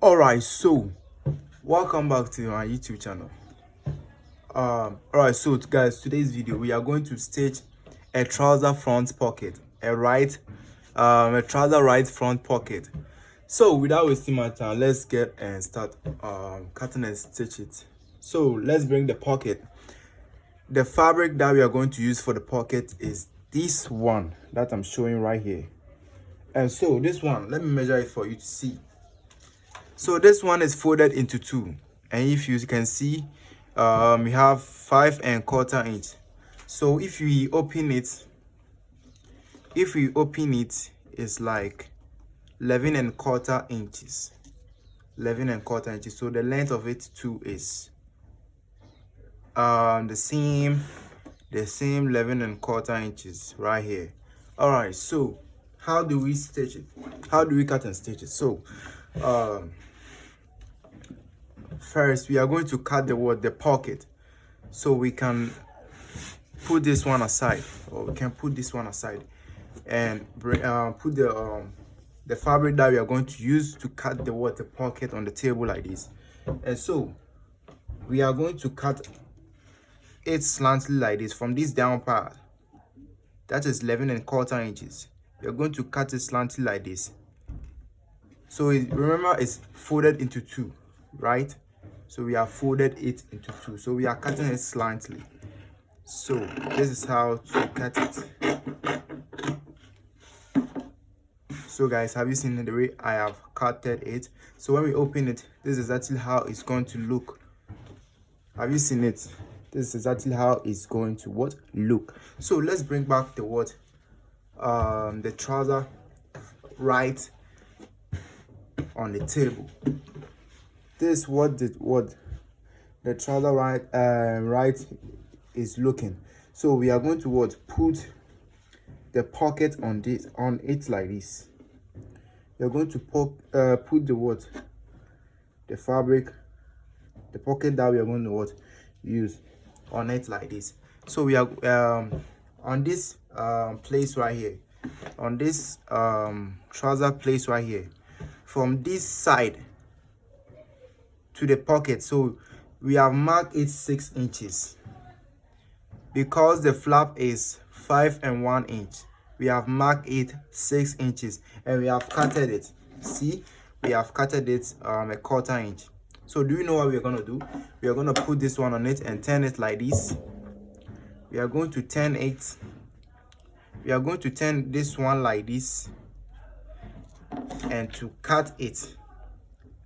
Alright, so welcome back to my YouTube channel. Alright, so guys, today's video we are going to stitch a trouser front pocket, a trouser right front pocket. So without wasting my time, let's get and start cutting and stitch it. So let's bring the pocket. The fabric that we are going to use for the pocket is this one that I'm showing right here. And so this one, let me measure it for you to see. So this one is folded into two, and if you can see, we have 5¼ inch. So if we open it, it's like 11¼ inches. 11¼ inches. So the length of it too is the same 11¼ inches right here. All right, so how do we stitch it? How do we cut and stitch it? So first we are going to cut the pocket, so we can put this one aside, or we can put this one aside and put the fabric that we are going to use to cut the pocket on the table like this. And so we are going to cut it slightly like this from this down part, that is 11¼ inches. We are going to cut it slightly like this. So remember, it's folded into two, right? So we have folded it into two, so we are cutting it slightly. So this is how to cut it. So guys, have you seen the way I have cutted it? So when we open it, this is exactly how it's going to look. Have you seen it? This is exactly how it's going to look. So let's bring back the trouser right on the table. This is what the trouser right is looking. So we are going to put the pocket on it like this. We are going to put the fabric, the pocket that we are going to use on it like this. So we are on this place right here, on this trouser place right here, from this side to the pocket. So we have marked it 6 inches because the flap is 5¼ inch. We have marked it 6 inches, and we have cutted it. See, we have cutted it 1/4 inch. So do you know what we're gonna do? We are gonna put this one on it and turn it like this. We are going to turn it. We are going to turn this one like this, and to cut it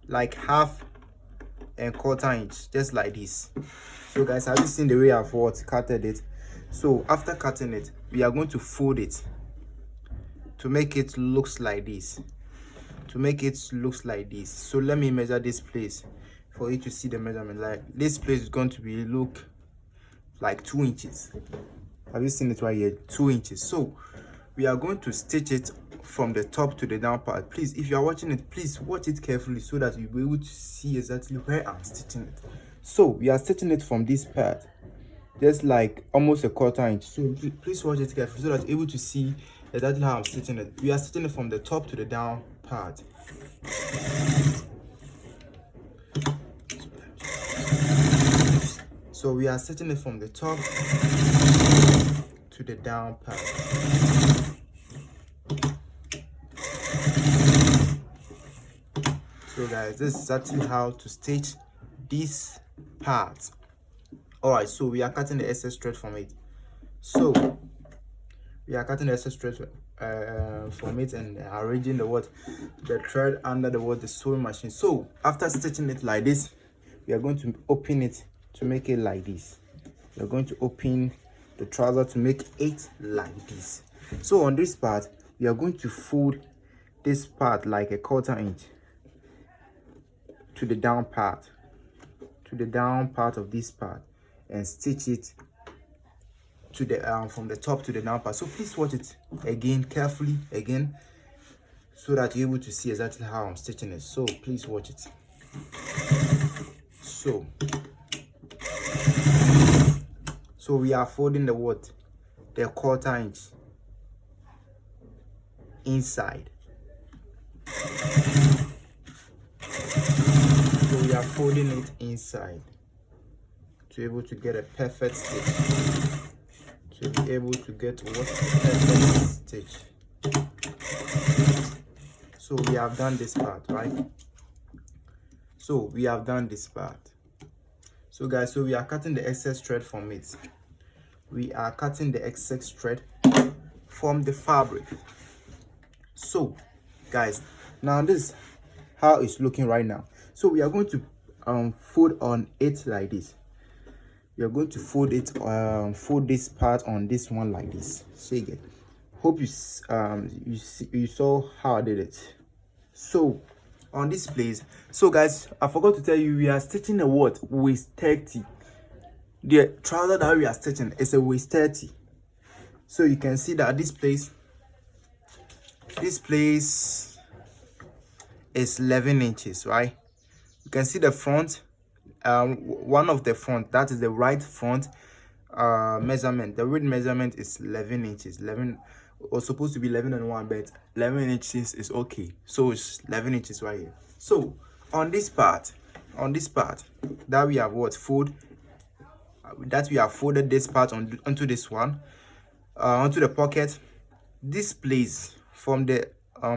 like 1/4 inch, just like this. So guys, have you seen the way I've cutted it? So after cutting it, we are going to fold it to make it looks like this. So let me measure this place for you to see the measurement. Like this place is going to be look like 2 inches. Have you seen it right here? 2 inches. So we are going to stitch it from the top to the down part. Please, if you are watching it, please watch it carefully so that you'll be able to see exactly where I'm stitching it. So we are stitching it from this part, just like almost 1/4 inch. So please watch it carefully so that you're able to see exactly how I'm stitching it. We are stitching it from the top to the down part. So we are stitching it from the top to the down part. So guys, this is actually how to stitch this part. All right, so we are cutting the excess thread from it. So we are cutting the excess thread from it and arranging the thread under the sewing machine. So after stitching it like this, we are going to open it to make it like this. We are going to open the trouser to make it like this. So on this part, we are going to fold this part like 1/4 inch to the down part, of this part, and stitch it to the from the top to the down part. So please watch it again carefully so that you're able to see exactly how I'm stitching it. So please watch it. So we are folding the 1/4 inch inside. we are folding it inside to be able to get a perfect stitch. To be able to get what perfect stitch. So we have done this part, right? So we have done this part. So guys, so we are cutting the excess thread from it. We are cutting the excess thread from the fabric. So guys, now this is how it's looking right now. So we are going to fold on it like this. We are going to fold it, fold this part on this one like this. So again, hope you saw how I did it. So on this place, so guys, I forgot to tell you, we are stitching a what? Waist 30. The trouser that we are stitching is a waist 30. So you can see that this place is 11 inches, right? You can see the front, one of the front, that is the right front measurement. The width measurement is 11 inches. 11 was supposed to be 11.1, but 11 inches is okay. So it's 11 inches right here. So on this part that we have what fold, that we have folded this part onto this one, onto the pocket. This place from the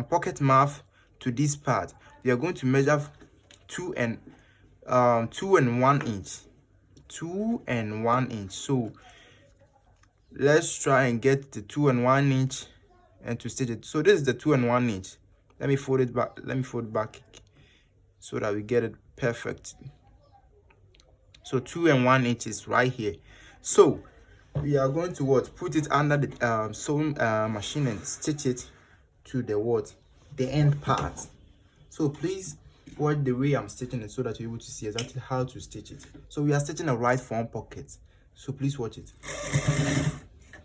pocket mouth to this part, we are going to measure 2 and 1 inch. 2 and 1 inch. So let's try and get the 2 and 1 inch and to stitch it. So this is the 2 and 1 inch. Let me fold it back. Let me fold it back so that we get it perfect. So 2 and 1 inch is right here. So we are going to what? Put it under the sewing machine and stitch it to the end part. So please watch the way I'm stitching it so that you're able to see exactly how to stitch it. So we are stitching a right front pocket. So please watch it.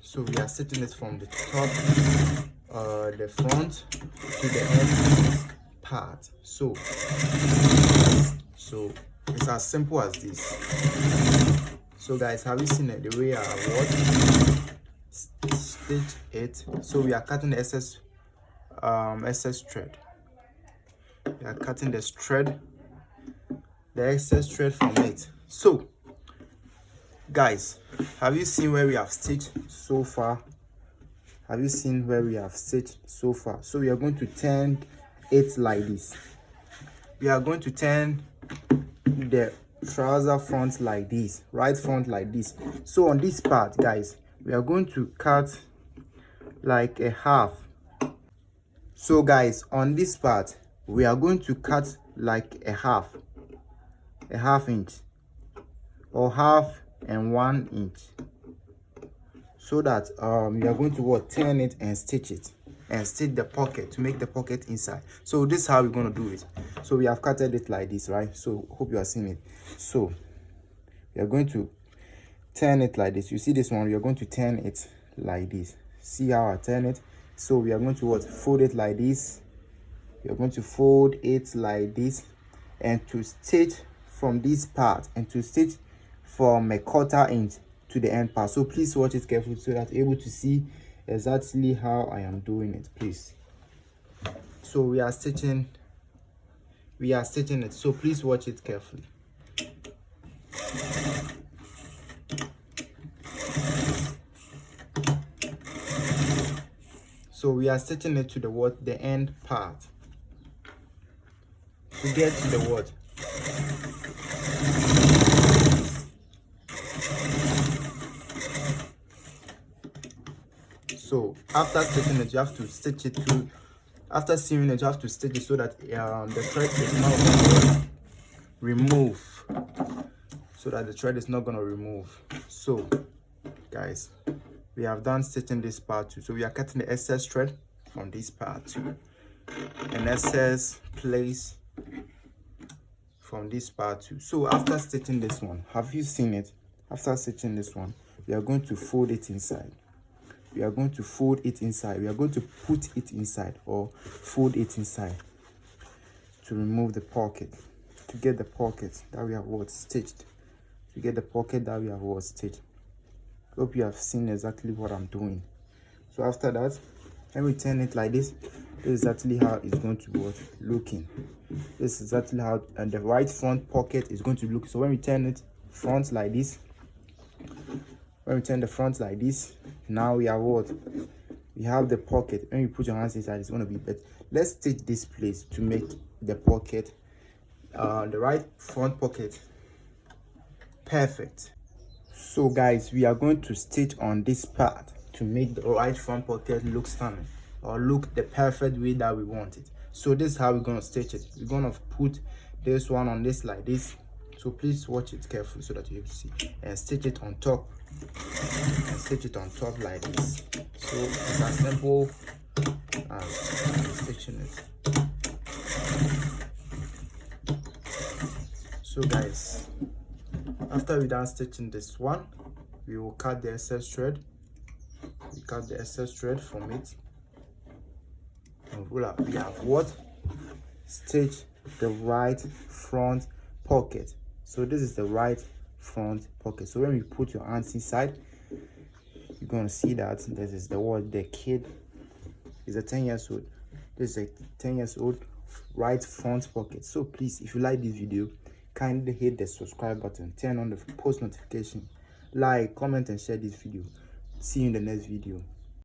So we are stitching it from the top, the front to the end part. So it's as simple as this. So guys, have you seen it? The way I stitch it. So we are cutting the excess thread. We are cutting the excess thread from it. So guys, have you seen where we have stitched so far? Have you seen where we have stitched so far? So we are going to turn it like this. We are going to turn the trouser front like this, right front like this. So on this part, guys, we are going to cut like a half. So guys, on this part, we are going to cut like a half inch, or half and 1 inch, so that we are going to turn it and stitch it and stitch the pocket to make the pocket inside. So this is how we're going to do it. So we have cutted it like this, right? So hope you are seeing it. So we are going to turn it like this. You see this one, we are going to turn it like this. See how I turn it? So we are going to fold it like this. We are going to fold it like this, and to stitch from this part, and to stitch from a 1/4 inch to the end part. So please watch it carefully so that you're able to see exactly how I am doing it, please. So we are stitching it. So please watch it carefully. So we are stitching it to the end part, to get to the So after stitching it, you have to stitch it to, after sewing it, you have to stitch it so that the thread is not going to remove. So that the thread is not going to remove. So guys, we have done stitching this part too. So we are cutting the excess thread from this part too, and excess place from this part too. So after stitching this one, have you seen it? After stitching this one, we are going to fold it inside. We are going to fold it inside. We are going to put it inside, or fold it inside, to remove the pocket, to get the pocket that we have stitched. To get the pocket that we have stitched. Hope you have seen exactly what I'm doing. So after that, When we turn it like this is exactly how it's going to be looking. This is exactly how, and the right front pocket is going to look. So when we turn it front like this, when we turn the front like this, now we have what? We have the pocket. When you put your hands inside, it's going to be better. Let's stitch this place to make the pocket, the right front pocket, perfect. So guys, we are going to stitch on this part to make the right front pocket look stunning, or look the perfect way that we want it. So this is how we're going to stitch it. We're going to put this one on this like this. So please watch it carefully so that you see, and stitch it on top, and stitch it on top like this. So it's as simple as stitching it. So guys, after we're done stitching this one, we will cut the excess thread. We cut the excess thread from it, and we have what? Stitch the right front pocket. So this is the right front pocket. So when we put your hands inside, you're going to see that this is the word. The kid is a 10 years old. This is a 10 years old right front pocket. So please, if you like this video, kindly hit the subscribe button, turn on the post notification, like, comment and share this video. See you in the next video.